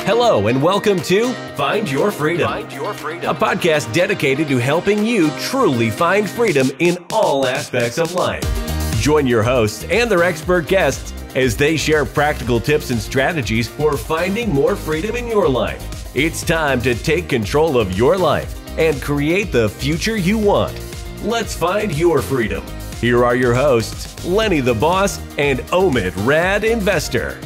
Hello and welcome to Find Your Freedom, a podcast dedicated to helping you truly find freedom in all aspects of life. Join your hosts and their expert guests as they share practical tips and strategies for finding more freedom in your life. It's time to take control of your life and create the future you want. Let's find your freedom. Here are your hosts, Lenny the Boss and Omid Rad Investor.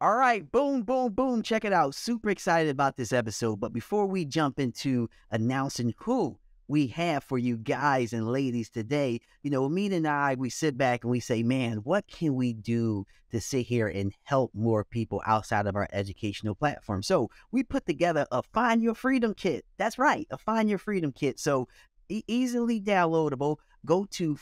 All right, boom, boom, boom. Check it out. Super excited about this episode. But before we jump into announcing who we have for you guys and ladies today, Amina and I, we sit back and we say, man, what can we do to sit here and help more people outside of our educational platform? So we put together a Find Your Freedom Kit. That's right, a Find Your Freedom Kit. So easily downloadable. Go to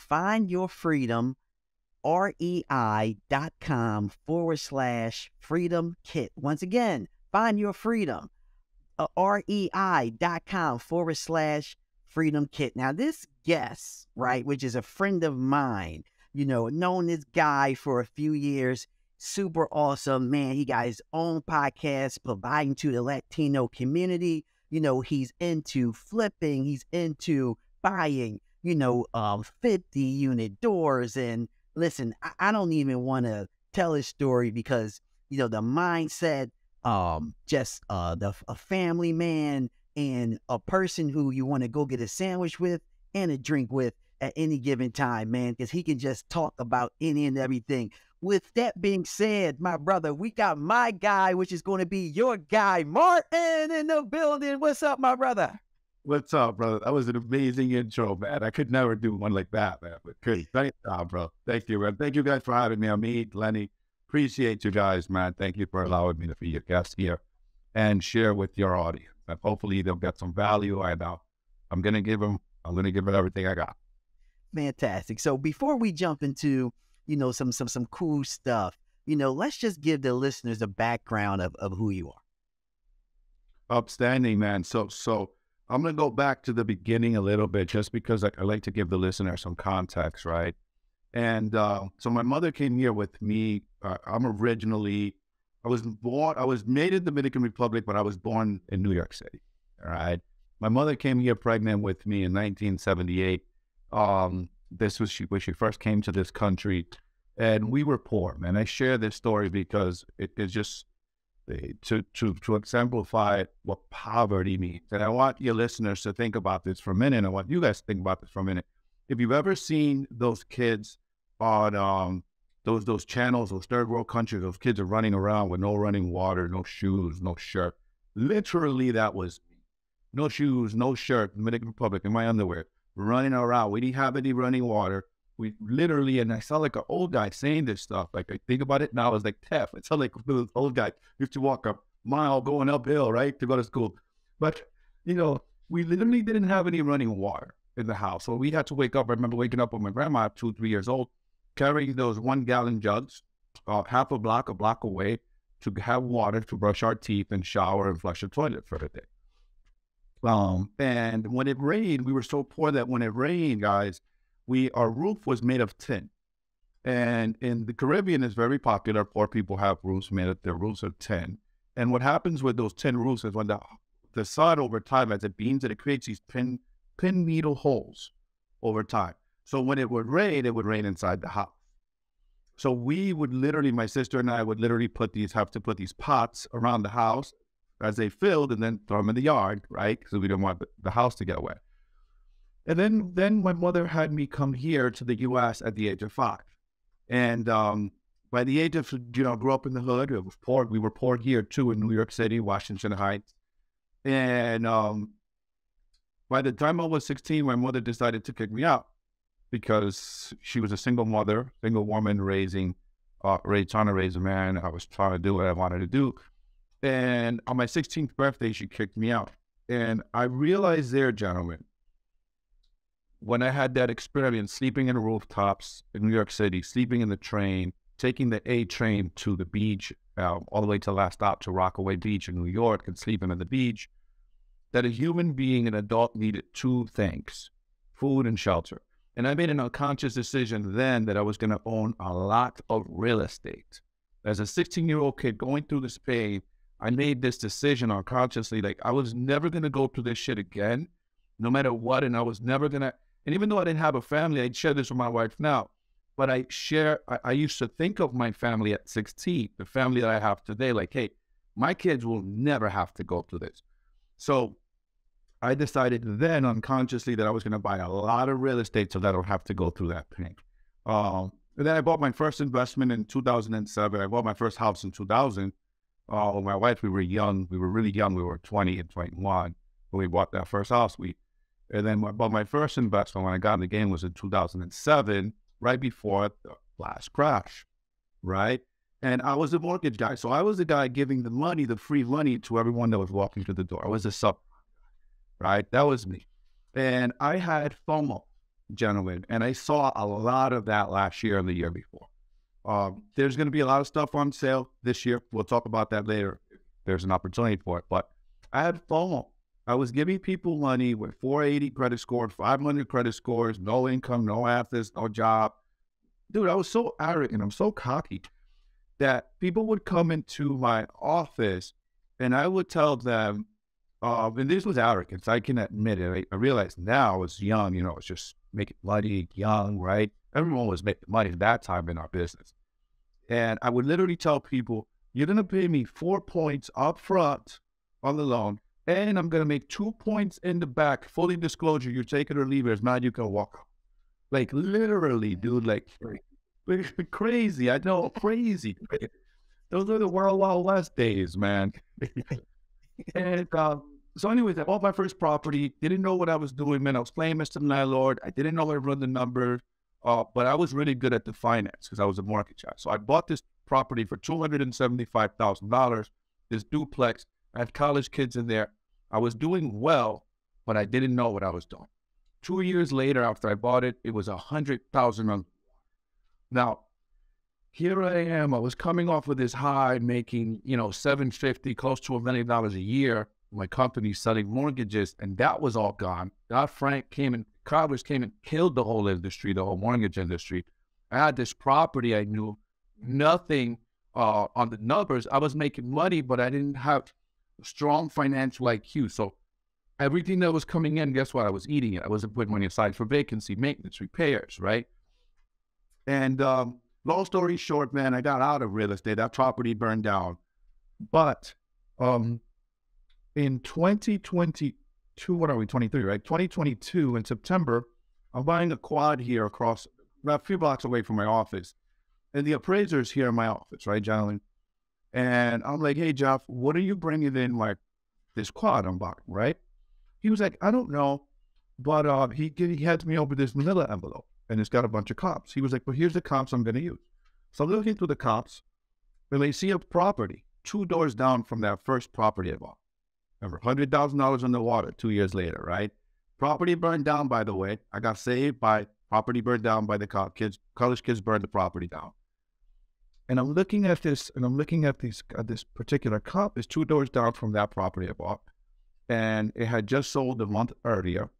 REI.com/freedom kit. Once again, find your freedom. REI.com/freedom kit. Now, this guest, right, which is a friend of mine, known this guy for a few years, super awesome, man. He got his own podcast providing to the Latino community. He's into flipping, he's into buying, 50-unit doors. And listen, I don't even want to tell his story because, the mindset, a family man and a person who you want to go get a sandwich with and a drink with at any given time, man, because he can just talk about any and everything. With that being said, my brother, we got my guy, which is going to be your guy, Martin, in the building. What's up, my brother? What's up, brother? That was an amazing intro, man. I could never do one like that, man. But good. Thank you, bro. Thank you, man. Thank you guys for having me. Amit, Lenny. Appreciate you guys, man. Thank you for allowing me to be your guest here and share with your audience. And hopefully they'll get some value. I'm gonna give it everything I got. Fantastic. So before we jump into, some cool stuff, let's just give the listeners a background of who you are. Outstanding, man. So I'm going to go back to the beginning a little bit just because I like to give the listener some context, right? And so my mother came here with me. I was made in Dominican Republic, but I was born in New York City, all right? My mother came here pregnant with me in 1978. This was when she first came to this country, and we were poor, man. I share this story because it is just to exemplify what poverty means. And I want your listeners to think about this for a minute. I want you guys to think about this for a minute. If you've ever seen those kids on those channels, those third world countries, those kids are running around with no running water, no shoes, no shirt. Literally, that was me. No shoes, no shirt, Dominican Republic, in my underwear, running around. We didn't have any running water. We literally, and I sound like an old guy saying this stuff. Like, I think about it now, it's like tough. It sounds like those old guys used to walk a mile going uphill, right, to go to school. But, we literally didn't have any running water in the house. So we had to wake up. I remember waking up with my grandma at 2, 3 years old, carrying those 1-gallon jugs, half a block away, to have water to brush our teeth and shower and flush the toilet for the day. And when it rained, we were so poor that when it rained, guys, our roof was made of tin. And in the Caribbean, it's very popular. Poor people have roofs their roofs are tin. And what happens with those tin roofs is when the sun over time, as it beams, it creates these pin needle holes over time. So when it would rain inside the house. So we would literally, my sister and I would literally have to put these pots around the house as they filled and then throw them in the yard, right? Because we didn't want the house to get wet. And then my mother had me come here to the U.S. at the age of 5. And by the age of, grew up in the hood. It was poor. We were poor here too in New York City, Washington Heights. And by the time I was 16, my mother decided to kick me out because she was a single woman trying to raise a man. I was trying to do what I wanted to do. And on my 16th birthday, she kicked me out. And I realized there, gentlemen, when I had that experience, sleeping in the rooftops in New York City, sleeping in the train, taking the A train to the beach, all the way to the last stop to Rockaway Beach in New York, and sleeping on the beach, that a human being, an adult, needed 2 things, food and shelter. And I made an unconscious decision then that I was going to own a lot of real estate. As a 16-year-old kid going through this pain, I made this decision unconsciously, like I was never going to go through this shit again, no matter what. And I was never going to, and even though I didn't have a family, I share this with my wife now, but I used to think of my family at 16, the family that I have today, like, hey, my kids will never have to go through this. So I decided then unconsciously that I was going to buy a lot of real estate so that I don't have to go through that pain. And then I bought my first investment in 2007. I bought my first house in 2000. My wife, we were young. We were really young. We were 20 and 21 when we bought that first house. And then I bought my first investment when I got in the game was in 2007, right before the last crash, right? And I was a mortgage guy. So I was the guy giving the money, the free money to everyone that was walking through the door. I was a sub, right? That was me. And I had FOMO, gentlemen, and I saw a lot of that last year and the year before. There's going to be a lot of stuff on sale this year. We'll talk about that later if there's an opportunity for it. But I had FOMO. I was giving people money with 480 credit score, 500 credit scores, no income, no assets, no job. Dude, I was so arrogant. I'm so cocky that people would come into my office and I would tell them, and this was arrogance, I can admit it. I realize now I was young, you know, it's just making money, young, right? Everyone was making money at that time in our business. And I would literally tell people, you're going to pay me 4 points up front on the loan, and I'm going to make 2 points in the back, fully disclosure, you take it or leave it, if not, you can walk out. Like literally, dude, like crazy. I know, crazy. Those are the Wild West days, man. And so anyways, I bought my first property, didn't know what I was doing, man. I was playing Mr. Landlord. I didn't know how to run the numbers, but I was really good at the finance because I was a mortgage guy. So I bought this property for $275,000, this duplex. I had college kids in there. I was doing well, but I didn't know what I was doing. 2 years later, after I bought it, it was $100,000. Now, here I am. I was coming off of this high, making, you know, $750, close to $1 million a year. My company selling mortgages, and that was all gone. Dodd-Frank came and Congress came and killed the whole industry, the whole mortgage industry. I had this property. I knew nothing on the numbers. I was making money, but I didn't have a strong financial IQ. So everything that was coming in, guess what? I was eating it. I wasn't putting money aside for vacancy, maintenance, repairs, right? And long story short, man, I got out of real estate. That property burned down. But in 2022, what are we, 23, right? 2022, in September, I'm buying a quad here across, about a few blocks away from my office. And the appraiser's here in my office, right, gentlemen? And I'm like, hey, Jeff, what are you bringing in, like, this quad I'm buying, right? He was like, I don't know, but he hands me over this manila envelope, and it's got a bunch of comps. He was like, well, here's the comps I'm going to use. So I'm looking through the comps, and I see a property 2 doors down from that first property I bought. Remember, $100,000 on the water 2 years later, right? Property burned down, by the way. I got saved by property burned down by the kids. College kids burned the property down. And I'm looking at this, and I'm looking at this particular comp is 2 doors down from that property I bought. And it had just sold a month earlier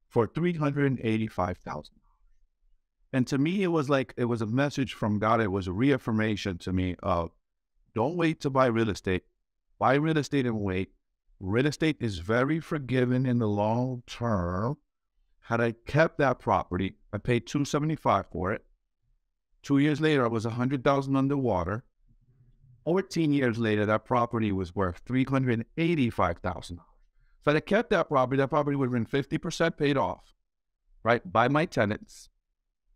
for $385,000. And to me, it was like, it was a message from God. It was a reaffirmation to me of, don't wait to buy real estate. Buy real estate and wait. Real estate is very forgiving in the long term. Had I kept that property, I paid $275,000 for it. 2 years later, I was $100,000 underwater. 14 years later, that property was worth $385,000. If I had kept that property would have been 50% paid off, right, by my tenants,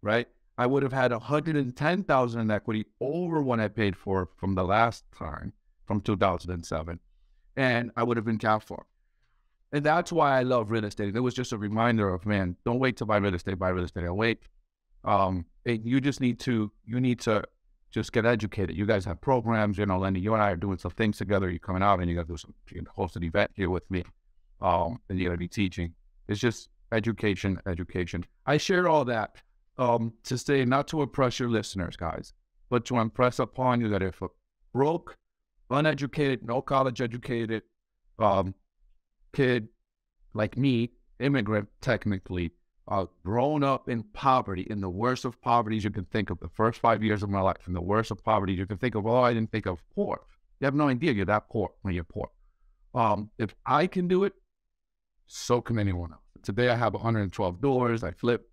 right? I would have had $110,000 in equity over what I paid for from the last time, from 2007, and I would have been capped for. And that's why I love real estate. And it was just a reminder of, man, don't wait to buy real estate and wait. You need to just get educated. You guys have programs, you know, Lenny, you and I are doing some things together. You're coming out and you're going to host an event here with me. And you're going to be teaching. It's just education. I share all that to say, not to impress your listeners, guys, but to impress upon you that if a broke, uneducated, no college educated kid like me, immigrant technically, grown up in poverty, in the worst of poverties you can think of, the first 5 years of my life, in the worst of poverty you can think of. Oh, I didn't think of poor. You have no idea you're that poor when you're poor. If I can do it, so can anyone else. Today I have 112 doors. I flip,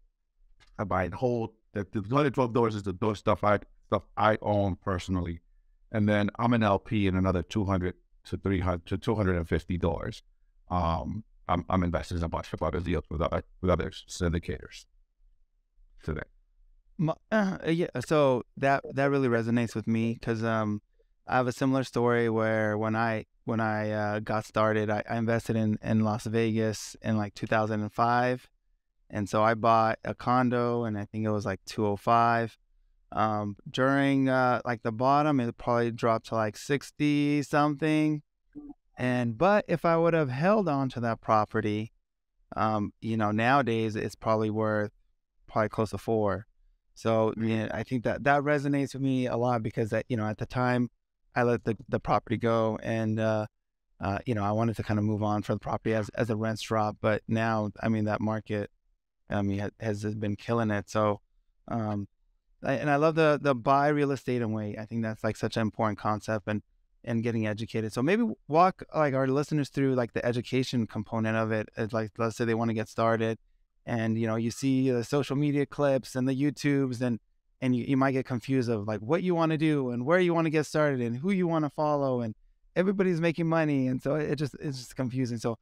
I buy and hold. The 112 doors is the door stuff I own personally, and then I'm an LP in another 200 to 300 to 250 doors. I'm invested in a bunch of other deals with other syndicators today. Yeah, so that really resonates with me because I have a similar story where when I got started, I invested in Las Vegas in like 2005, and so I bought a condo, and I think it was like 205. During like the bottom, it probably dropped to like 60 something. But if I would have held on to that property, nowadays it's probably worth close to 4. So yeah, I think that resonates with me a lot because at the time I let the property go, and I wanted to kind of move on for the property as the rents drop. But now, I mean, that market, has been killing it. So, and I love the buy real estate and wait. I think that's like such an important concept, and getting educated. So maybe walk like our listeners through like the education component of it. It's like, let's say they want to get started, and you see the social media clips and the YouTubes, and you might get confused of like what you want to do and where you want to get started and who you want to follow, and everybody's making money, and so it's just confusing. So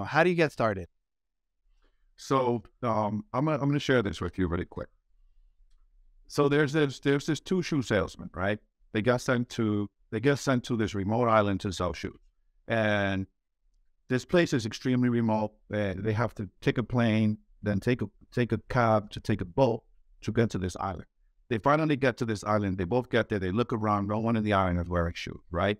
how do you get started? So I'm gonna share this with you really quick. So there's this 2 shoe salesmen, right? They get sent to this remote island to sell shoes, and this place is extremely remote. They have to take a plane, then take a cab to take a boat to get to this island. They finally get to this island. They both get there. They look around. No one in the island is wearing shoes, right?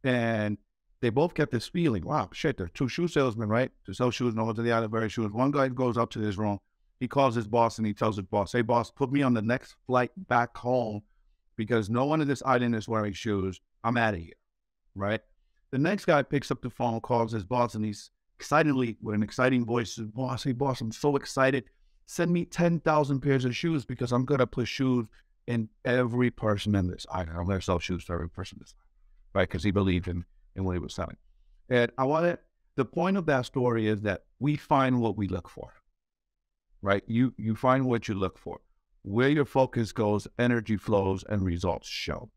And they both get this feeling, wow, shit, they're 2 shoe salesmen, right? To sell shoes, no one's in the island wearing shoes. One guy goes up to his room. He calls his boss and he tells his boss, hey, boss, put me on the next flight back home because no one in this island is wearing shoes. I'm out of here, right? The next guy picks up the phone, calls his boss, and he's excitedly, with an exciting voice, says, boss, hey, boss, I'm so excited. Send me 10,000 pairs of shoes because I'm going to put shoes in every person in this island. I'm going to sell shoes to every person in this island, right? Because he believed in what he was selling. And the point of that story is that we find what we look for, right? You find what you look for. Where your focus goes, energy flows, and results show.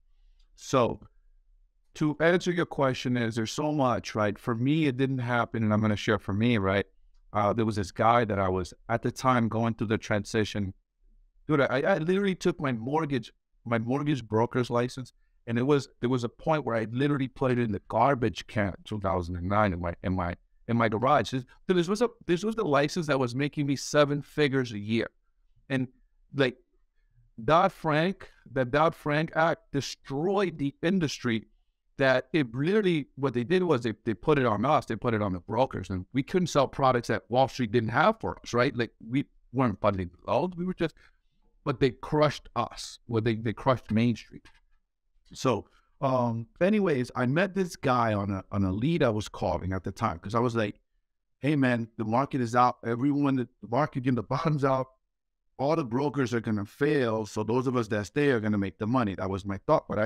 So to answer your question, there's so much, right? For me, it didn't happen, and I'm going to share for me, right? There was this guy that I was, at the time, going through the transition. Dude, I literally took my mortgage broker's license, and there was a point where I literally put it in the garbage can in 2009 in my garage. This was the license that was making me 7 figures a year. And like Dodd-Frank Act destroyed the industry. That it literally, what they did was they put it on us, they put it on the brokers, and we couldn't sell products that Wall Street didn't have for us, right? Like we weren't funding the loans, we were just, but they crushed us. Well, they crushed Main Street. So, anyways, I met this guy on a lead I was calling at the time because I was like, hey man, the market is out. The market in the bottom's out. All the brokers are gonna fail, so those of us that stay are gonna make the money. That was my thought, but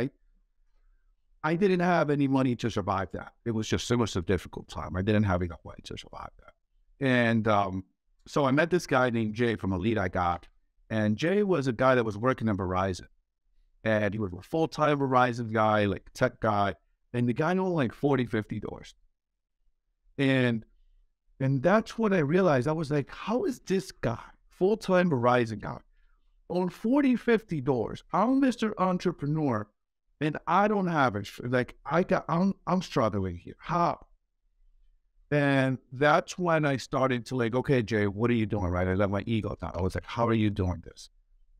I didn't have any money to survive that. It was a difficult time. I didn't have enough money to survive that. And so I met this guy named Jay from a lead I got. And Jay was a guy that was working at Verizon. And he was a full-time Verizon guy, like tech guy. And the guy owned like 40, 50 doors. And that's when I realized, I was like, how is this guy, full-time Verizon guy, on 40, 50 doors? I'm Mr. Entrepreneur. And I don't have it. Like I'm struggling here. How? And that's when I started to like, okay, Jay, what are you doing? Right? I let my ego down. I was like, how are you doing this?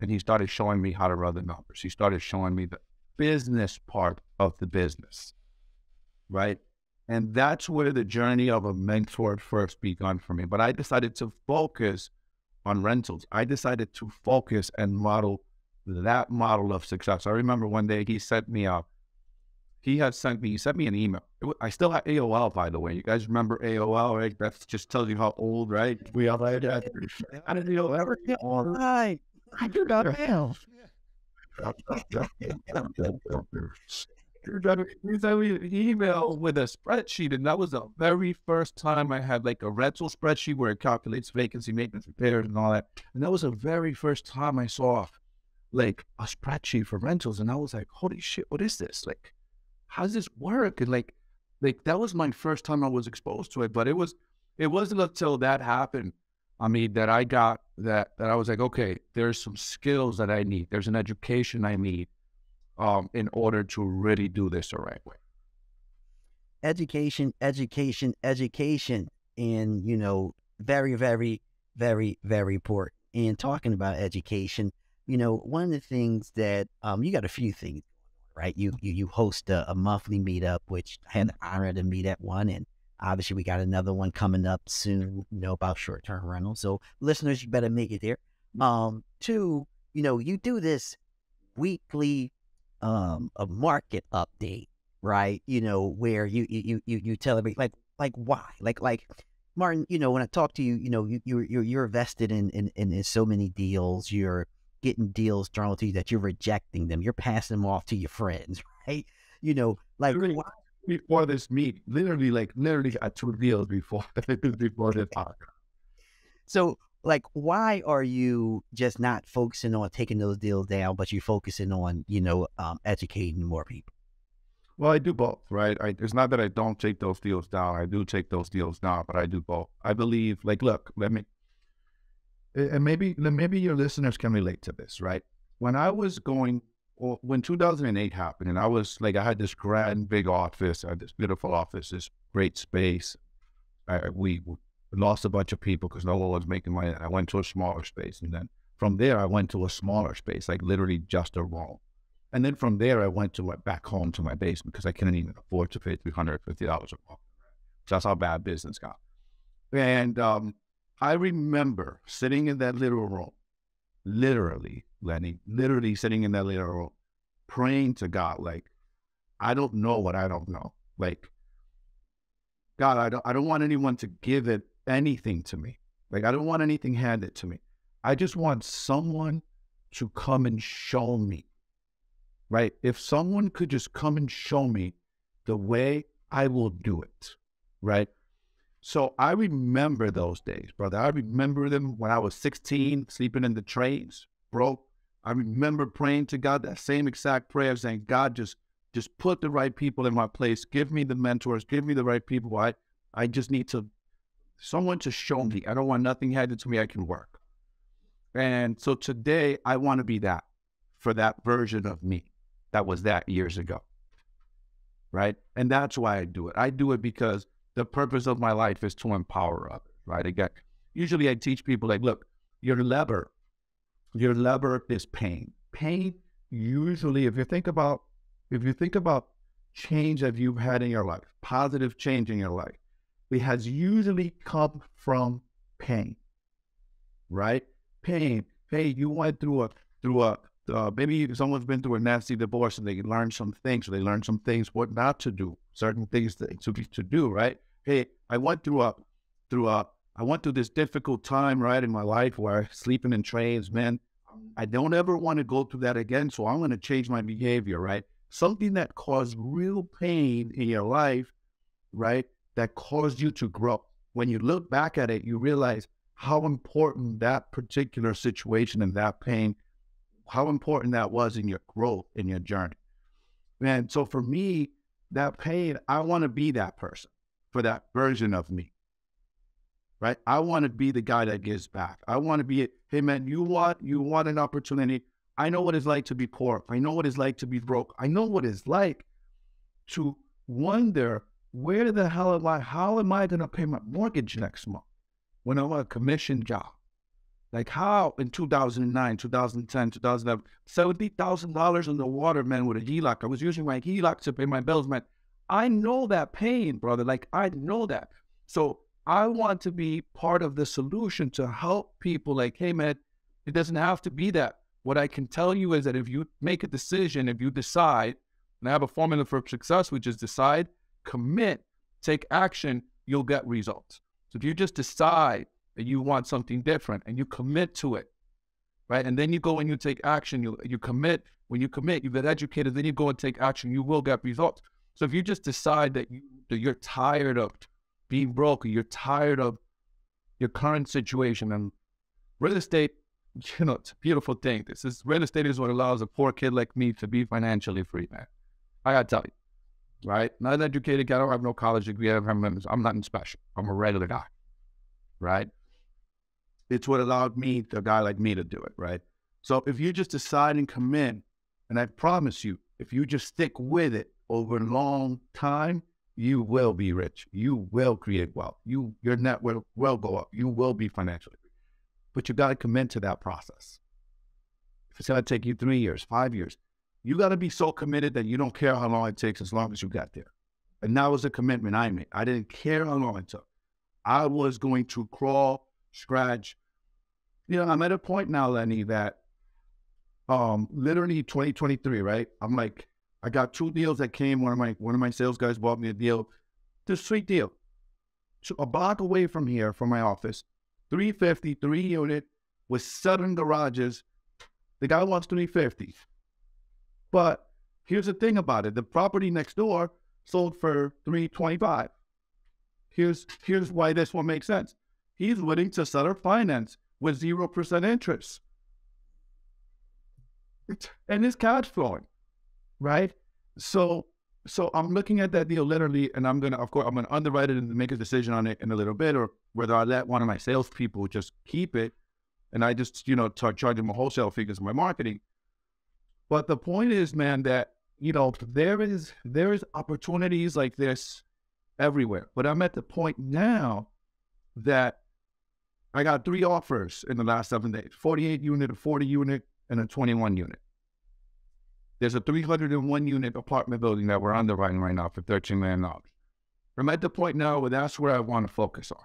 And he started showing me how to run the numbers. He started showing me the business part of the business. Right? And that's where the journey of a mentor first began for me. But I decided to focus on rentals. I decided to focus and model that model of success. I remember one day he sent me he sent me an email. I still have AOL, by the way. You guys remember AOL, right? That just tells you how old, right? We are like that. I didn't know ever get on. Right. I do got mail. You sent me an email with a spreadsheet, and that was the very first time I had like a rental spreadsheet where it calculates vacancy, maintenance, repairs, and all that. And that was the very first time I saw like a spreadsheet for rentals, and I was like, "Holy shit, what is this? Like, how does this work?" And like that was my first time I was exposed to it. But it wasn't until that happened, I mean, that I got that I was like, okay, there's some skills that I need. There's an education I need in order to really do this the right way. Education, education, education. And, you know, very, very, very, very important. And talking about education, you know, one of the things that you got a few things, right? You host a monthly meetup, which I had the honor to meet at one, and obviously we got another one coming up soon, you know, about short-term rentals. So listeners, you better make it there. Two, you know, you do this weekly a market update, right? You know, where you tell everybody like why, like Martin, you know, when I talk to you, you know, you're vested in so many deals. You're getting deals thrown to you that you're rejecting them. You're passing them off to your friends, right? You know, like literally, before this meet, literally got 2 deals before this talk. So, like, why are you just not focusing on taking those deals down, but you're focusing on, you know, educating more people? Well, I do both, right? It's not that I don't take those deals down. I do take those deals down, but I do both. I believe, like, look, and maybe your listeners can relate to this, right? When 2008 happened, and I had this grand big office, I had this beautiful office, this great space. We lost a bunch of people because no one was making money. I went to a smaller space, and then from there I went to a smaller space, like literally just a room. And then from there I went back home to my basement because I couldn't even afford to pay $350 a month. That's how bad business got. And I remember sitting in that little room, literally, Lenny, sitting in that little room, praying to God, like, I don't know what I don't know. Like, God, I don't want anyone to give it anything to me. Like, I don't want anything handed to me. I just want someone to come and show me, right? If someone could just come and show me the way, I will do it, right? So I remember those days, brother. I remember them when I was 16, sleeping in the trains, broke. I remember praying to God that same exact prayer, saying, God, just put the right people in my place. Give me the mentors. Give me the right people. I just need someone to show me. I don't want nothing handed to me. I can work. And so today I want to be that for that version of me that was that years ago, right? And that's why I do it. I do it because the purpose of my life is to empower others, right? Again, usually I teach people, like, look, your lever is pain. Pain usually, if you think about change that you've had in your life, positive change in your life, it has usually come from pain, right? Pain. Hey, you went through maybe someone's been through a nasty divorce and they learned some things, or they learned some things what not to do, certain things to do, right? Hey, I went through this difficult time, right, in my life where I'm sleeping in trains, man. I don't ever want to go through that again, so I'm going to change my behavior, right? Something that caused real pain in your life, right, that caused you to grow. When you look back at it, you realize how important that particular situation and that pain, how important that was in your growth, in your journey. And so for me, that pain, I want to be that person for that version of me, right? I want to be the guy that gives back. I want to be, hey man, you want an opportunity. I know what it's like to be poor. I know what it's like to be broke. I know what it's like to wonder, where the hell am I? How am I going to pay my mortgage next month when I'm on a commission job? Like how in 2009, 2010, 2011, $70,000 in the water, man, with a HELOC. I was using my HELOC to pay my bills, man. I know that pain, brother. Like I know that. So I want to be part of the solution to help people like, hey, man, it doesn't have to be that. What I can tell you is that if you make a decision, if you decide And I have a formula for success, which is decide, commit, take action, you'll get results. So if you just decide that you want something different and you commit to it, right? And then you go and you take action, you commit. When you commit, you get educated, then you go and take action, you will get results. So if you just decide that you're tired of being broke, or you're tired of your current situation, and real estate, you know, it's a beautiful thing. Real estate is what allows a poor kid like me to be financially free, man. I gotta tell you, right? Not an educated guy, I don't have no college degree, I'm nothing special. I'm a regular guy, right? It's what allowed me, a guy like me, to do it, right? So if you just decide and commit, and I promise you, if you just stick with it over a long time, you will be rich. You will create wealth. Your net will go up. You will be financially free. But you got to commit to that process. If it's going to take you 3 years, 5 years, you got to be so committed that you don't care how long it takes as long as you got there. And that was a commitment I made. I didn't care how long it took. I was going to crawl, scratch. You know, I'm at a point now, Lenny, that literally 2023, right? I'm like, I got 2 deals that came. One of my sales guys bought me a deal. This sweet deal. So a block away from here, from my office, 350, 3-unit with 7 garages. The guy wants 350. But here's the thing about it. The property next door sold for 325. Here's why this one makes sense. He's willing to seller finance with 0% interest. And it's cash flowing, right? So I'm looking at that deal literally, and I'm gonna underwrite it and make a decision on it in a little bit, or whether I let one of my salespeople just keep it, and I just, you know, start charging my wholesale figures for my marketing. But the point is, man, that, you know, there is opportunities like this everywhere. But I'm at the point now that I got 3 offers in the last 7 days: 48 unit, a 40 unit, and a 21 unit. There's a 301 unit apartment building that we're underwriting right now for $13 million. I'm at the point now where that's where I want to focus on.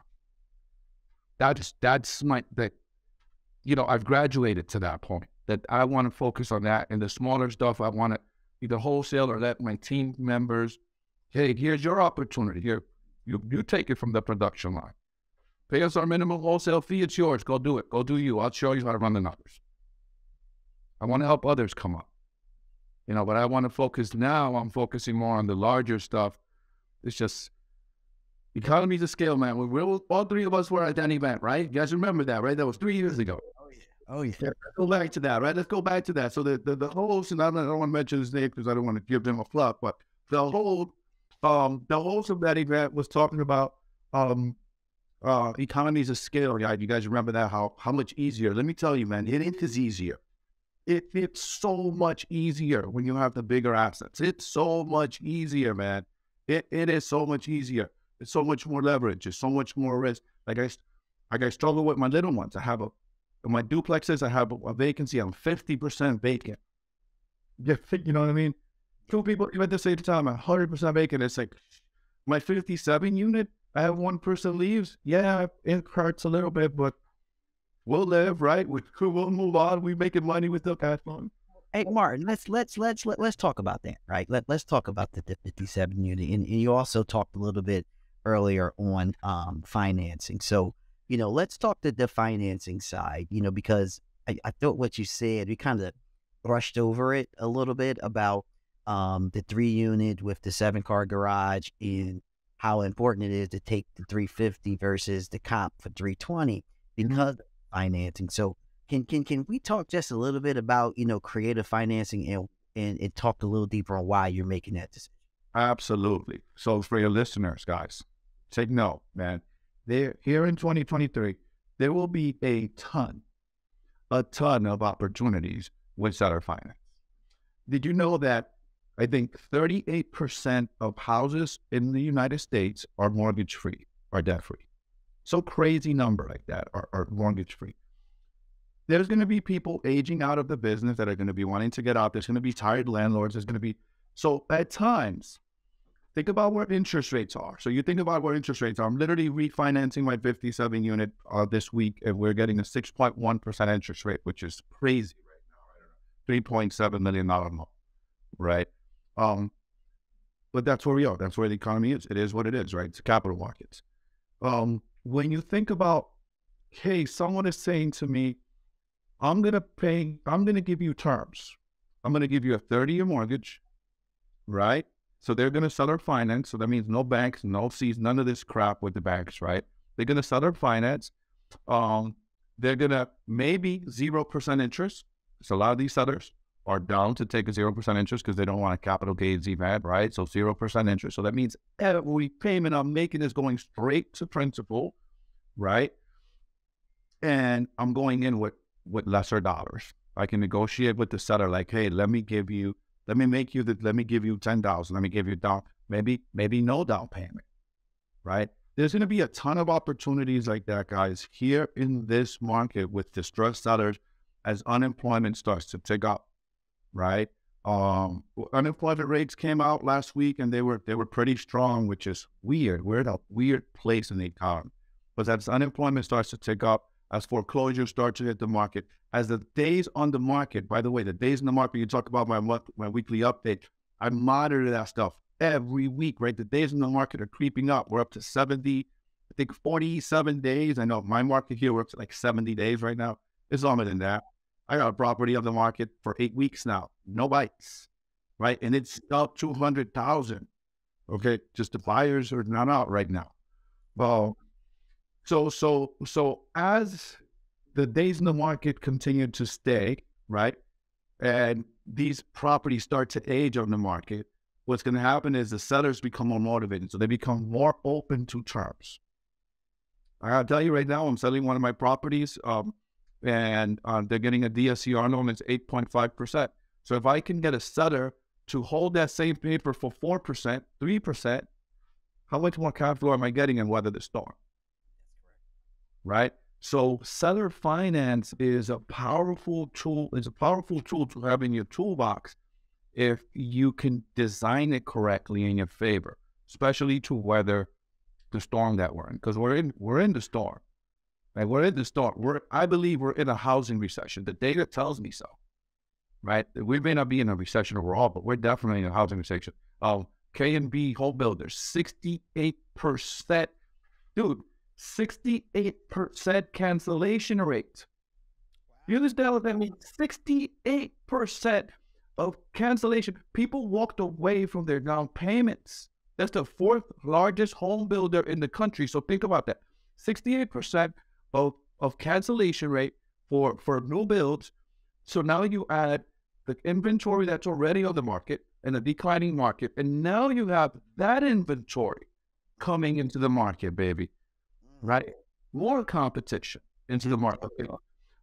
That's you know, I've graduated to that point that I want to focus on that. And the smaller stuff, I want to either wholesale or let my team members, hey, here's your opportunity. Here, you take it from the production line. Pay us our minimum wholesale fee. It's yours. Go do it. Go do you. I'll show you how to run the numbers. I want to help others come up. You know, but I want to focus now. I'm focusing more on the larger stuff. It's just economies of scale, man. All 3 of us were at that event, right? You guys remember that, right? That was 3 years ago. Oh, yeah. Let's go back to that, right? Let's go back to that. So the host, and I don't want to mention his name because I don't want to give them a flop, but the host of that event was talking about economies of scale. Yeah, you guys remember that? How much easier? Let me tell you, man, it is easier. It's so much easier when you have the bigger assets. It's so much easier, man. It is so much easier. It's so much more leverage. It's so much more risk. Like I struggle with my little ones. In my duplexes, I have a vacancy. I'm 50% vacant. You know what I mean? 2 people at the same time, 100% vacant. It's like my 57 unit, I have 1 person leaves. Yeah, it hurts a little bit, but we'll live, right? We'll move on. We're making money with the cash flow. Hey, Martin, let's talk about that, right? Let's talk about the 57 unit. And you also talked a little bit earlier on financing. So, you know, let's talk the financing side, you know, because I thought what you said, we kind of brushed over it a little bit about the 3 unit with the 7-car garage and how important it is to take the 350 versus the comp for 320 because of financing. So can we talk just a little bit about, you know, creative financing and talk a little deeper on why you're making that decision? Absolutely. So for your listeners, guys, take note, man. Here in 2023, there will be a ton of opportunities with seller finance. Did you know that I think 38% of houses in the United States are mortgage-free or debt-free? So crazy number like that are mortgage-free. There's going to be people aging out of the business that are going to be wanting to get out. There's going to be tired landlords. There's going to be, so at times, think about where interest rates are. So you think about where interest rates are. I'm literally refinancing my 57 unit this week, and we're getting a 6.1% interest rate, which is crazy right now. $3.7 million loan, right? But that's where we are. That's where the economy is. It is what it is, right? It's capital markets. When you think about, hey, someone is saying to me, I'm going to give you terms. I'm going to give you a 30-year mortgage, right? So they're going to sell our finance. So that means no banks, no fees, none of this crap with the banks, right? They're going to sell our finance. They're going to maybe 0% interest. So a lot of these sellers are down to take a 0% interest because they don't want a capital gains event, right? So 0% interest. So that means every payment I'm making is going straight to principal, right? And I'm going in with lesser dollars. I can negotiate with the seller, like, hey, let me give you 10,000. Let me give you down, maybe no down payment, right? There's going to be a ton of opportunities like that, guys, here in this market with distressed sellers as unemployment starts to tick up, right? Unemployment rates came out last week and they were pretty strong, which is weird. We're in a weird place in the economy. But as unemployment starts to tick up, as foreclosures start to hit the market, as the days on the market, by the way, the days in the market, you talk about my weekly update, I monitor that stuff every week, right? The days in the market are creeping up. We're up to 70, I think 47 days. I know my market here, we're up to like 70 days right now. It's longer than that. I got a property on the market for 8 weeks now. No bites, right? And it's up 200,000. Okay, just the buyers are not out right now. Well, so as the days in the market continue to stay, right, and these properties start to age on the market, what's going to happen is the sellers become more motivated. So they become more open to terms. I gotta tell you right now, I'm selling one of my properties, and they're getting a DSCR loan. It's 8.5%. So if I can get a seller to hold that same paper for 4%, 3%, how much more capital am I getting and weather the storm? Right? So seller finance is a powerful tool. It's a powerful tool to have in your toolbox if you can design it correctly in your favor, especially to weather the storm that we're in. Because we're in the storm. Right? We're in the storm. I believe we're in a housing recession. The data tells me so. Right? We may not be in a recession overall, but we're definitely in a housing recession. K&B home builders, 68%. Dude, 68% cancellation rate. You understand what that means? 68% of cancellation. People walked away from their down payments. That's the fourth largest home builder in the country. So think about that. 68% of cancellation rate for new builds. So now you add the inventory that's already on the market and a declining market. And now you have that inventory coming into the market, baby. Right? More competition into the market.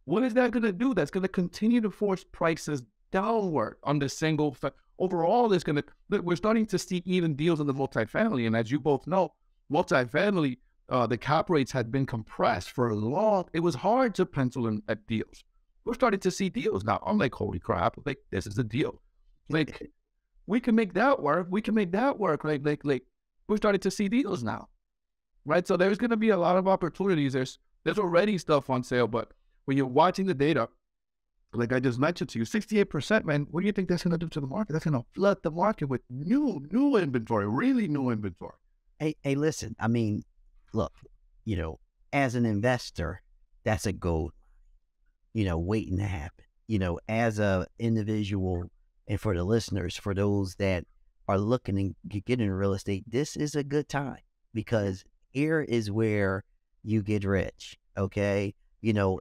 What is that going to do? That's going to continue to force prices downward on the single. Overall, we're starting to see even deals in the multifamily. And as you both know, multifamily, the cap rates had been compressed for a long. It was hard to pencil in at deals. We're starting to see deals now. I'm like, holy crap! Like, this is a deal. Like, we can make that work. We can make that work. Like we're starting to see deals now. Right, so there's going to be a lot of opportunities. There's already stuff on sale, but when you're watching the data, like I just mentioned to you, 68%, man, what do you think that's going to do to the market? That's going to flood the market with new inventory, really new inventory. Hey, listen, I mean, look, as an investor, that's a gold, waiting to happen. As a individual, and for the listeners, for those that are looking to get into real estate, this is a good time because here is where you get rich, okay?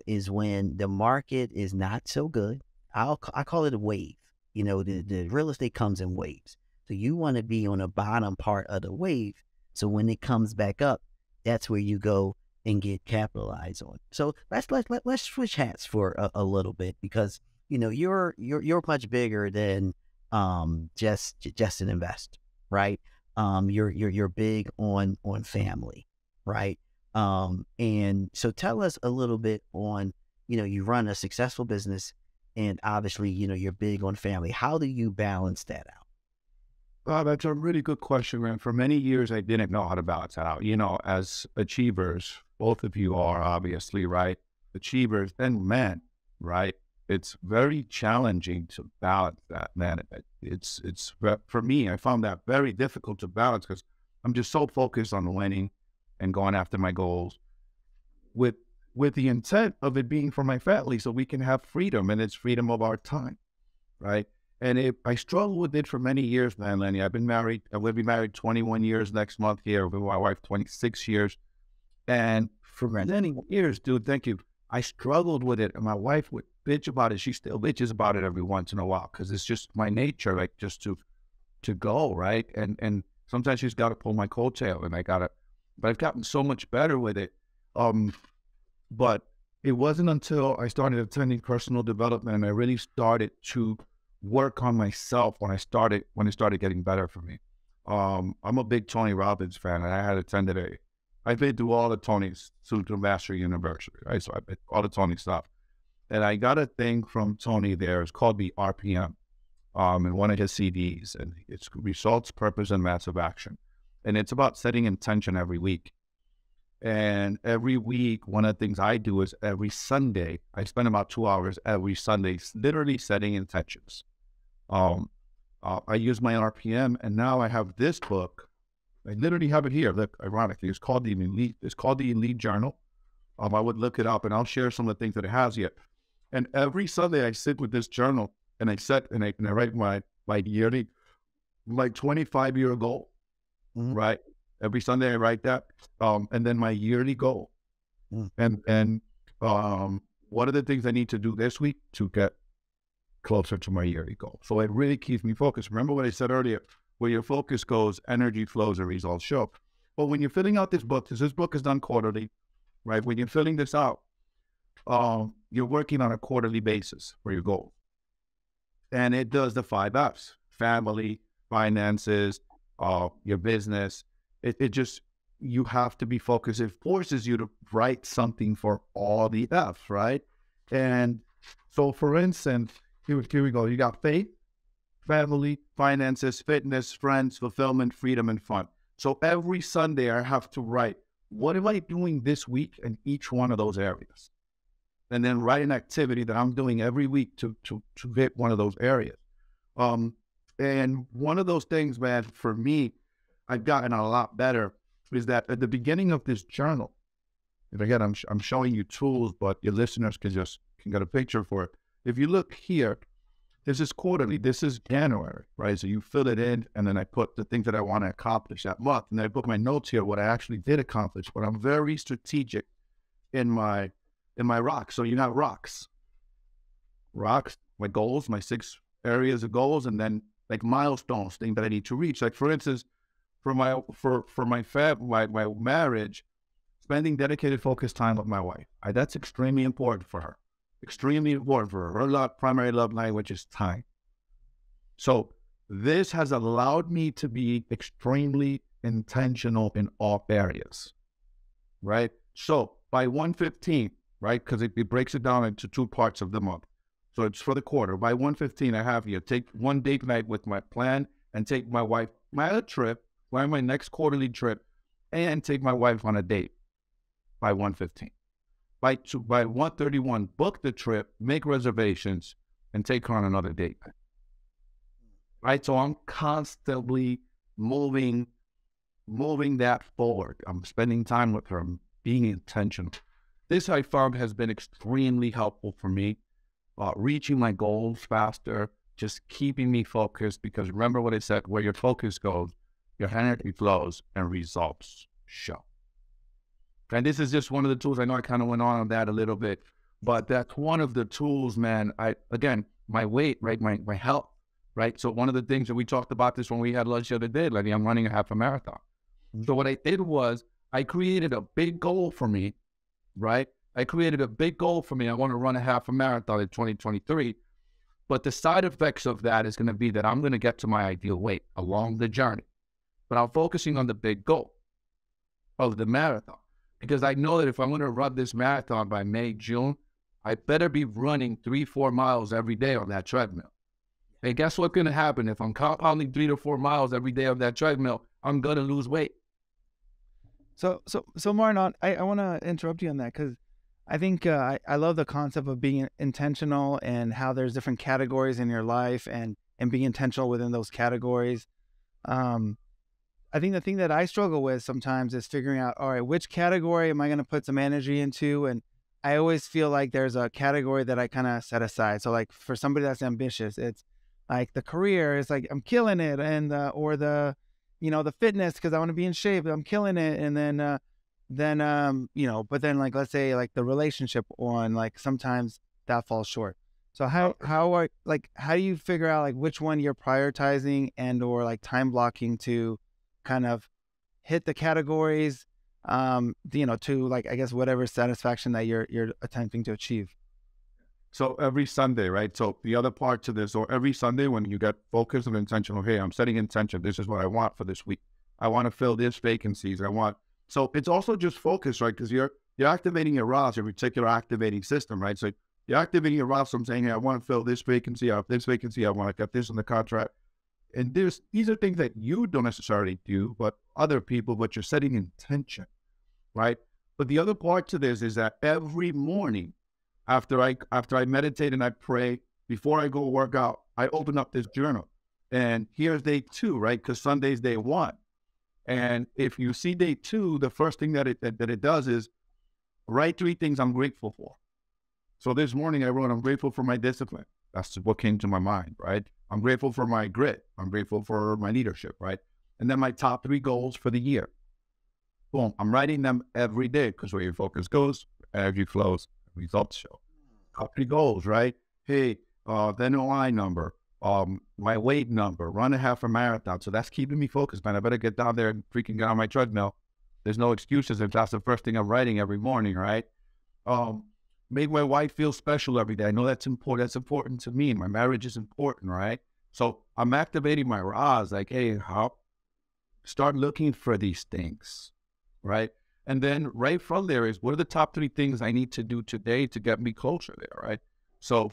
Is when the market is not so good. I call it a wave. The real estate comes in waves. So you want to be on the bottom part of the wave. So when it comes back up, that's where you go and get capitalized on. So let's switch hats for a little bit because you're much bigger than just an investor, right? You're big on family, right? And so tell us a little bit on, you run a successful business and obviously, you're big on family. How do you balance that out? That's a really good question, man. For many years, I didn't know how to balance that out. As achievers, both of you are obviously, right? Achievers and men, right? it's very challenging to balance that, man. For me, I found that very difficult to balance because I'm just so focused on winning and going after my goals with the intent of it being for my family so we can have freedom, and it's freedom of our time, right? And I struggled with it for many years, man, Lenny. I've been married. I will be married 21 years next month here with my wife, 26 years. And for many years, dude, thank you, I struggled with it. And my wife would bitch about it. She still bitches about it every once in a while because it's just my nature, like just to go, right? And sometimes she's got to pull my coattail, and but I've gotten so much better with it. But it wasn't until I started attending personal development and I really started to work on myself when it started getting better for me. I'm a big Tony Robbins fan, and I had attended I've been through all the Tonys through Master University, right? So I've been all the Tony stuff. And I got a thing from Tony there. It's called the RPM, in one of his CDs, and it's Results, Purpose, and Massive Action. And it's about setting intention every week. And every week, one of the things I do is every Sunday, I spend about 2 hours every Sunday literally setting intentions. I use my RPM, and now I have this book. I literally have it here. Look, ironically, it's called the Elite Journal. I would look it up, and I'll share some of the things that it has here. And every Sunday, I sit with this journal, and I write my yearly, my 25-year goal, right? Every Sunday, I write that, and then my yearly goal, and what are the things I need to do this week to get closer to my yearly goal. So it really keeps me focused. Remember what I said earlier, where your focus goes, energy flows and results show. But when you're filling out this book, because this book is done quarterly, right? When you're filling this out, you're working on a quarterly basis for your goal. And it does the 5 F's: family, finances, your business. It just, you have to be focused. It forces you to write something for all the F's, right? And so, for instance, here we go. You got faith, family, finances, fitness, friends, fulfillment, freedom, and fun. So every Sunday I have to write, what am I doing this week in each one of those areas? And then write an activity that I'm doing every week to hit one of those areas. And one of those things, man, for me, I've gotten a lot better, is that at the beginning of this journal, and again, I'm showing you tools, but your listeners can get a picture for it. If you look here, this is quarterly. This is January, right? So you fill it in, and then I put the things that I want to accomplish that month. And I put my notes here, what I actually did accomplish. But I'm very strategic in my rocks. So you have rocks, my goals, my 6 areas of goals, and then like milestones, things that I need to reach. Like, for instance, for my marriage, spending dedicated focused time with my wife. That's extremely important for her. Extremely important for her. Her primary love language is time. So this has allowed me to be extremely intentional in all areas, right? So by 1/15, right? Because it breaks it down into 2 parts of the month. So it's for the quarter. By 1/15, I have here, take one date night with my plan and take my wife, my other trip, plan my next quarterly trip, and take my wife on a date by 1/15. By 1:31, book the trip, make reservations, and take her on another date. Right? So I'm constantly moving that forward. I'm spending time with her. I'm being intentional. This, I found, has been extremely helpful for me, reaching my goals faster, just keeping me focused, because remember what I said, where your focus goes, your energy flows and results show. And this is just one of the tools. I know I kind of went on that a little bit, but that's one of the tools, man. Again, my weight, right? My health, right? So one of the things that we talked about this when we had lunch the other day, like I'm running a half a marathon. So what I did was I created a big goal for me, right? I created a big goal for me. I want to run a half a marathon in 2023. But the side effects of that is going to be that I'm going to get to my ideal weight along the journey. But I'm focusing on the big goal of the marathon, because I know that if I'm going to run this marathon by May, June, I better be running 3-4 miles every day on that treadmill. And guess what's going to happen? If I'm compounding 3 to 4 miles every day on that treadmill, I'm going to lose weight. So Martin, I want to interrupt you on that, because I think I love the concept of being intentional and how there's different categories in your life and being intentional within those categories. Um, I think the thing that I struggle with sometimes is figuring out, all right, which category am I going to put some energy into? And I always feel like there's a category that I kind of set aside. So like for somebody that's ambitious, it's like the career is like, I'm killing it. And, or the, the fitness, cause I want to be in shape, I'm killing it. And then, but then like, let's say like the relationship one, like sometimes that falls short. So how do you figure out like which one you're prioritizing and or like time blocking to kind of hit the categories, to like, I guess, whatever satisfaction that you're attempting to achieve? So every Sunday, right? So the other part to this, or every Sunday when you get focused and intentional, hey, I'm setting intention. This is what I want for this week. I want to fill this vacancies. So it's also just focus, right? Because you're activating your ROS, your reticular activating system, right? So you're activating your ROS from saying, hey, I want to fill this vacancy, I have this vacancy, I want to get this in the contract. And these are things that you don't necessarily do, but other people, but you're setting intention, right? But the other part to this is that every morning after I meditate and I pray, before I go work out, I open up this journal. And here's day 2, right? Because Sunday's day 1. And if you see day 2, the first thing that it does is write 3 things I'm grateful for. So this morning I wrote, I'm grateful for my discipline. That's what came to my mind, right? I'm grateful for my grit. I'm grateful for my leadership, right? And then my top 3 goals for the year. Boom. I'm writing them every day because where your focus goes, energy flows, results show. Top 3 goals, right? Hey, the NOI number, my weight number, run a half a marathon. So that's keeping me focused, man. I better get down there and freaking get on my treadmill. There's no excuses if that's the first thing I'm writing every morning, right? Make my wife feel special every day. I know that's important. That's important to me. My marriage is important, right? So I'm activating my RAS, like, hey, start looking for these things, right? And then right from there is, what are the top 3 things I need to do today to get me closer there, right? So,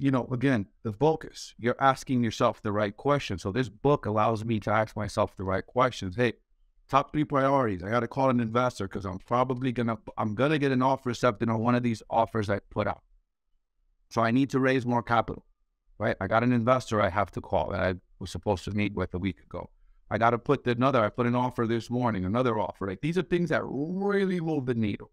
again, the focus, you're asking yourself the right questions. So this book allows me to ask myself the right questions. Hey, top 3 priorities. I got to call an investor because I'm going to get an offer accepted on one of these offers I put out. So I need to raise more capital, right? I got an investor I have to call that I was supposed to meet with a week ago. I put an offer this morning, another offer. Like, these are things that really move the needle,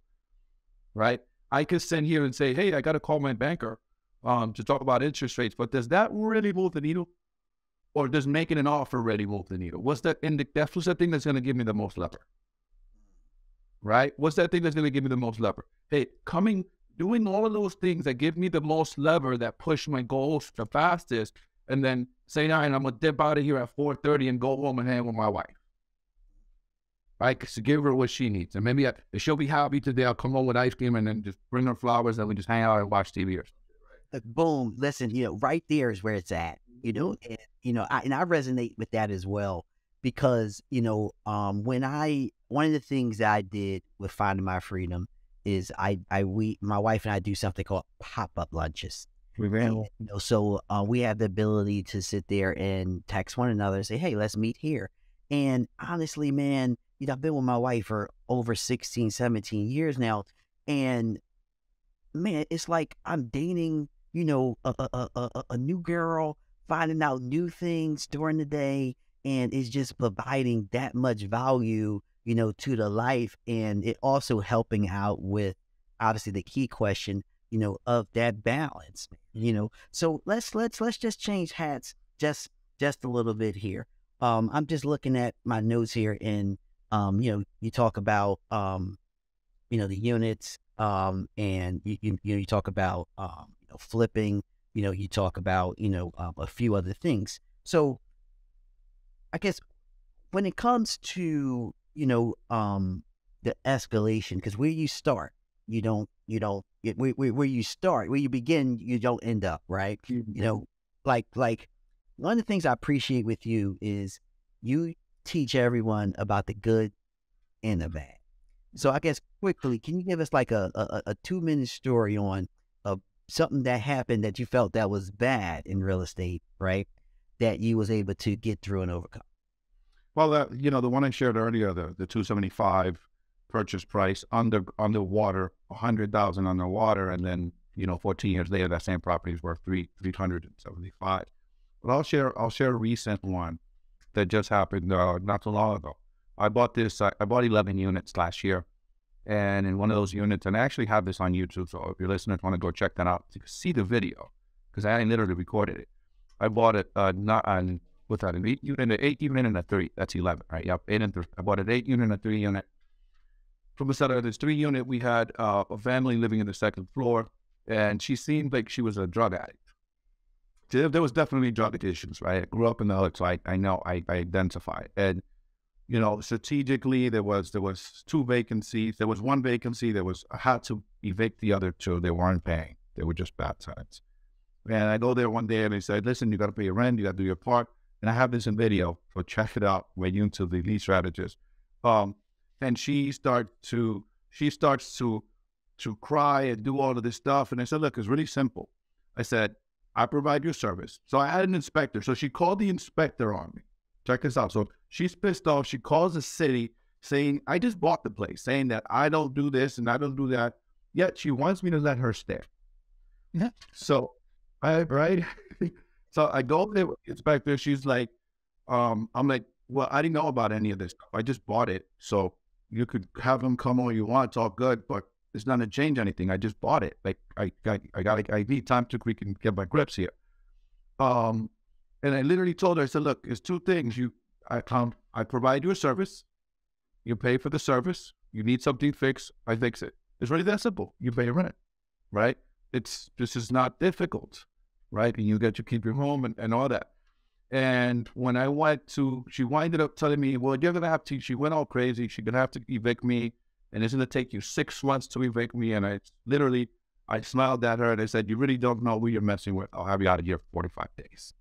right? I could sit here and say, hey, I got to call my banker to talk about interest rates, but does that really move the needle? Or does making an offer really move the needle? What's that thing that's going to give me the most lever? Right? What's that thing that's going to give me the most lever? Hey, doing all of those things that give me the most lever, that push my goals the fastest, and then say, nah, and I'm going to dip out of here at 4:30 and go home and hang with my wife. Right? Because to give her what she needs. And maybe if she'll be happy today, I'll come home with ice cream and then just bring her flowers and we just hang out and watch TV or something. Boom. Listen, right there is where it's at. And, I resonate with that as well because, one of the things that I did with Finding My Freedom is my wife and I do something called pop-up lunches. And, so we have the ability to sit there and text one another and say, hey, let's meet here. And honestly, man, I've been with my wife for over 16, 17 years now. And man, it's like I'm dating, a new girl, finding out new things during the day, and it's just providing that much value, to the life. And it also helping out with obviously the key question, of that balance, So let's just change hats just a little bit here. I'm just looking at my notes here and, you talk about, the units, and you talk about, flipping, you talk about, a few other things. So I guess when it comes to, the escalation, because where you start, where you start, where you begin, you don't end up, right? Like one of the things I appreciate with you is you teach everyone about the good and the bad. So I guess quickly, can you give us like a 2-minute story on something that happened that you felt that was bad in real estate, right? That you was able to get through and overcome? Well, the one I shared earlier, the 275 purchase price underwater 100,000 underwater, and then 14 years later, that same property is worth 375. But I'll share a recent one that just happened not too long ago. I bought 11 units last year, and in one of those units, and I actually have this on YouTube, so if your listeners want to go check that out, you can see the video because I literally recorded it. I bought it not on without an 8 unit and a 3. That's 11, right? Yep, 8 and 3. I bought an 8 unit and a 3 unit. From the seller of this 3 unit, we had a family living in the second floor, and she seemed like she was a drug addict. There was definitely drug issues, right? I grew up in the hood, so I know, I identify. And, strategically, there was 2 vacancies. There was 1 vacancy. I had to evict the other 2. They weren't paying. They were just bad tenants. And I go there one day and they said, listen, you got to pay your rent. You got to do your part. And I have this in video, so check it out when you into the lead strategist. And she starts to cry and do all of this stuff. And I said, look, it's really simple. I said, I provide your service. So I had an inspector. So she called the inspector on me. Check this out. So she's pissed off. She calls the city saying, I just bought the place, saying that I don't do this and I don't do that. Yet she wants me to let her stay. Yeah. So, right? So I go there with the inspector. She's like, I'm like, well, I didn't know about any of this stuff. I just bought it. So you could have them come all you want. It's all good, but it's not going to change anything. I just bought it. Like I need time to we can get my grips here. And I literally told her, I said, look, it's 2 things. I provide you a service. You pay for the service. You need something fixed. I fix it. It's really that simple. You pay your rent, right? This is not difficult, right? And you get to keep your home and all that. And when I went to, she winded up telling me, well, you're going to have to, she went all crazy. She's going to have to evict me. And it's going to take you 6 months to evict me. And I smiled at her and I said, you really don't know who you're messing with. I'll have you out of here for 45 days.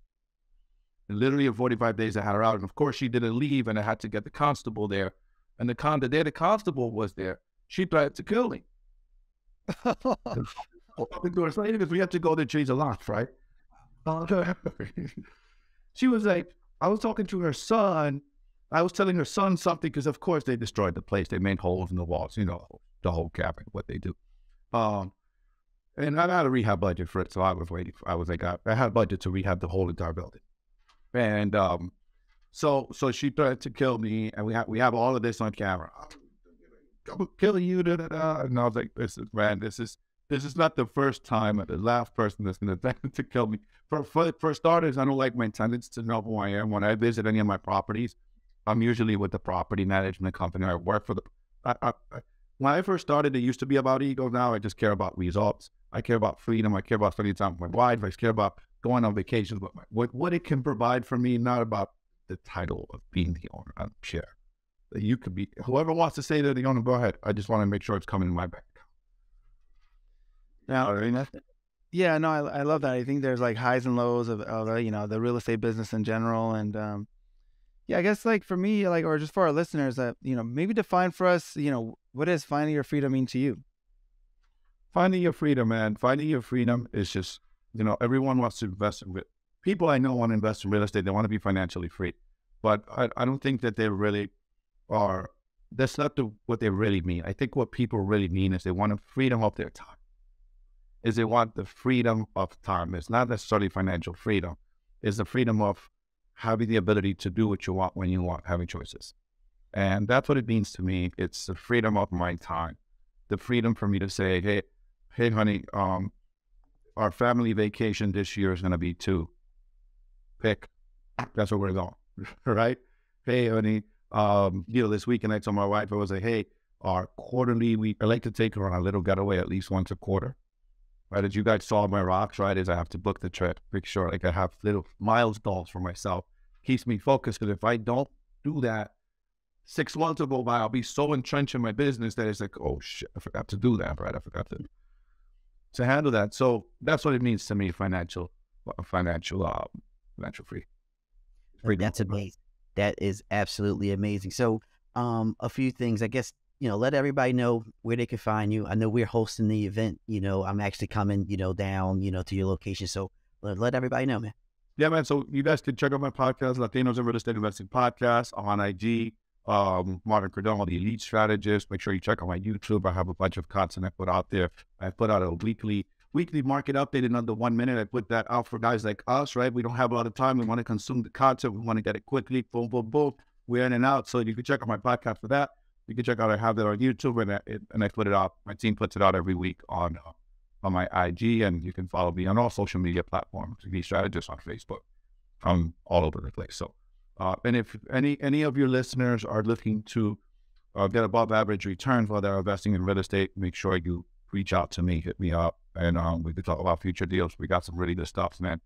And literally in 45 days, I had her out. And of course, she didn't leave and I had to get the constable there. And the day the constable was there, she tried to kill me. Because we have to go there, change the locks, right? She was like, I was talking to her son. I was telling her son something because, of course, they destroyed the place. They made holes in the walls, the whole cabin, what they do. And I had a rehab budget for it, so I was waiting. I had a budget to rehab the whole entire building. And so she tried to kill me, and we have all of this on camera. I'm gonna kill you, and I was like, this is not the first time or the last person that's going to attempt to kill me. For starters, I don't like my tenants to know who I am. When I visit any of my properties, I'm usually with the property management company. I work for when I first started, it used to be about ego. Now I just care about results. I care about freedom. I care about spending time with my wife. I care about going on vacations with what it can provide for me, not about the title of being the owner. I don't care. You could be, whoever wants to say they're the owner, go ahead. I just want to make sure it's coming in my bank. Now, yeah, no, I love that. I think there's like highs and lows of the real estate business in general. And yeah, I guess like for me, like, or just for our listeners, that, maybe define for us, what does finding your freedom mean to you? Finding your freedom, man. Finding your freedom is just, everyone wants to invest in it. People I know want to invest in real estate. They want to be financially free. But I don't think that they really are. That's not what they really mean. I think what people really mean is they want the freedom of their time. They want the freedom of time. It's not necessarily financial freedom. It's the freedom of having the ability to do what you want when you want, having choices. And that's what it means to me. It's the freedom of my time. The freedom for me to say, hey, honey, our family vacation this year is going to be 2. Pick. That's where we're going, right? Hey, honey, this weekend I told my wife, I was like, hey, our quarterly, I like to take her on a little getaway at least once a quarter. Right, as you guys saw my rocks, right, is I have to book the trip, make sure I have little milestones for myself. Keeps me focused, because if I don't do that, 6 months will go by, I'll be so entrenched in my business that it's like, oh shit, I forgot to do that, right? I forgot to handle that. So that's what it means to me, financial free. That's amazing. That is absolutely amazing. So a few things, I guess, let everybody know where they can find you. I know we're hosting the event. I'm actually coming, down, to your location. So let everybody know, man. Yeah, man. So you guys can check out my podcast, Latinos in Real Estate Investing Podcast, on IG. Martin Perdomo, the Elite Strategist. Make sure you check out my YouTube. I have a bunch of content I put out there. I put out a weekly market update in under 1 minute. I put that out for guys like us, right? We don't have a lot of time. We want to consume the content. We want to get it quickly. Boom, boom, boom. We're in and out. So you can check out my podcast for that. You can check out, I have that on YouTube, and I put it out. My team puts it out every week on my IG, and you can follow me on all social media platforms. The Strategist on Facebook. I'm all over the place. So, and if any of your listeners are looking to get above average returns while they're investing in real estate, make sure you reach out to me, hit me up, and we can talk about future deals. We got some really good stuff, man.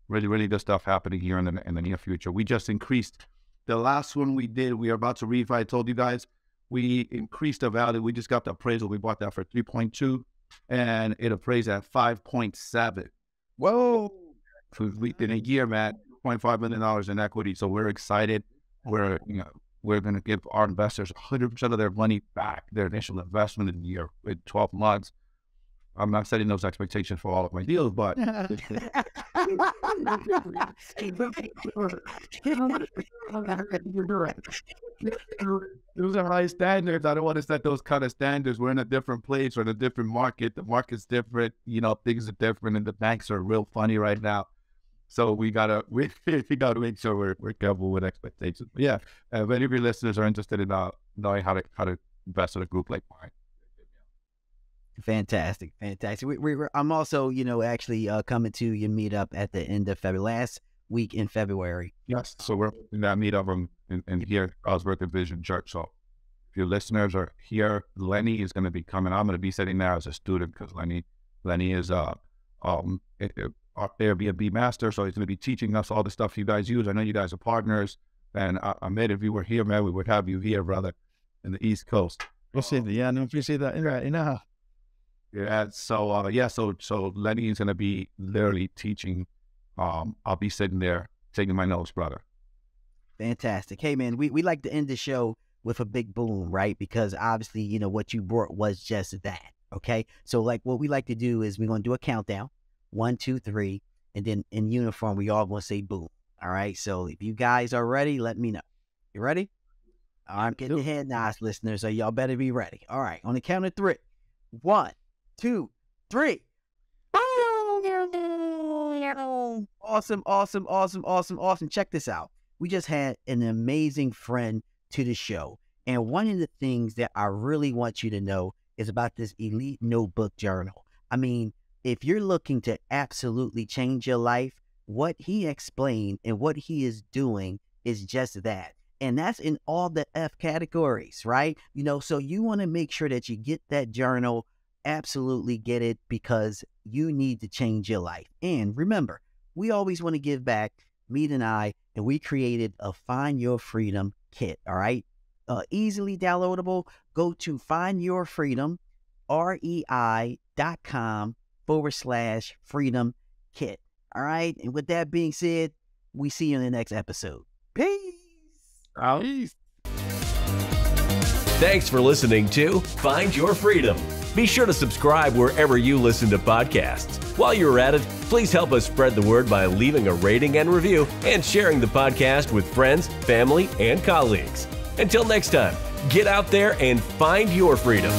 Really, really good stuff happening here in the near future. We just increased the last one we did. We are about to refi. I told you guys we increased the value. We just got the appraisal. We bought that for 3.2, and it appraised at 5.7. Whoa! In a year, man. $2.5 million in equity. So we're excited. We're going to give our investors 100% of their money back, their initial investment in the year, in 12 months. I'm not setting those expectations for all of my deals, but those are high standards. I don't want to set those kind of standards. We're in a different place. We're in a different market. The market's different. Things are different, and the banks are real funny right now. So we gotta make sure we're careful with expectations. But yeah, if any of your listeners are interested in knowing how to invest in a group like mine. Fantastic. I'm also, actually coming to your meetup at the end of February, last week in February. Yes. So we're in that meetup in here, Osborne Vision Church. So if your listeners are here, Lenny is going to be coming. I'm going to be sitting there as a student because Lenny is our Airbnb master. So he's going to be teaching us all the stuff you guys use. I know you guys are partners, and Ahmed, if you were here, man, we would have you here, brother, in the East Coast. Appreciate that. Right. Yeah. So Lenny is going to be literally teaching. I'll be sitting there taking my notes, brother. Fantastic. Hey, man, we like to end the show with a big boom, right? Because obviously, what you brought was just that. Okay. So like what we like to do is we're going to do a countdown, 1, 2, 3, and then in uniform, we all going to say boom. All right. So if you guys are ready, let me know. You ready? I'm getting ahead now, listeners. So y'all better be ready. All right. On the count of 3. 1, 2, 3. Awesome. Check this out. We just had an amazing friend to the show. And one of the things that I really want you to know is about this Elite Notebook Journal. I mean, if you're looking to absolutely change your life, what he explained and what he is doing is just that. And that's in all the F categories, right? So you want to make sure that you get that journal. Absolutely get it, because you need to change your life. And remember, we always want to give back, Meet and I, and we created a Find Your Freedom kit, all right? Easily downloadable. Go to findyourfreedom.com/freedom kit, all right? And with that being said, we see you in the next episode. Peace. Thanks for listening to Find Your Freedom. Be sure to subscribe wherever you listen to podcasts. While you're at it, please help us spread the word by leaving a rating and review and sharing the podcast with friends, family, and colleagues. Until next time, get out there and find your freedom.